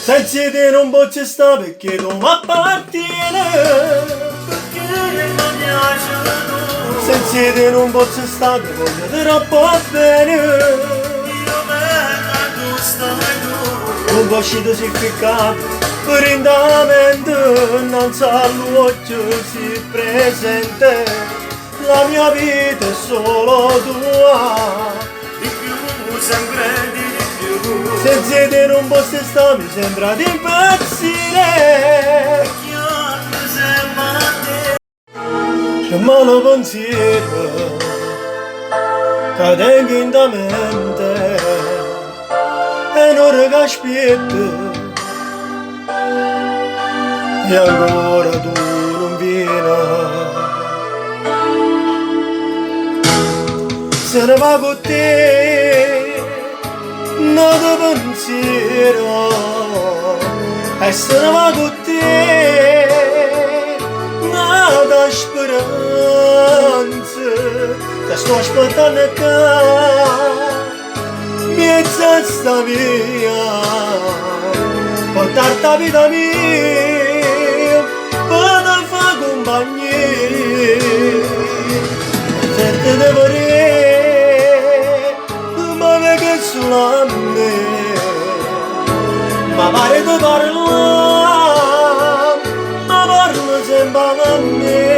Senza te non posso stare perché tu mi appartieni. Perché non piace tu. Senza te non posso stare, voglio troppo bene. Io vengo e tu stai tu. Non posso significato, per indamento, non sa l'occhio si presente. La mia vita è solo tua. Di più, sempre di più. Senza te non posso stare, mi sembra di impazzire. Io mi sembra te. Che malo pensiero che tengo in la mente e non che aspetto e ancora tu non vieni. Se ne va con te non ti pensiero e se ne va con te nada speranza ti sto aspettando qua mezza sta via portarti la vita mia per fare compagnia certo di vorrei ma che solo a me ma pare di parlare ma parlo sempre a me.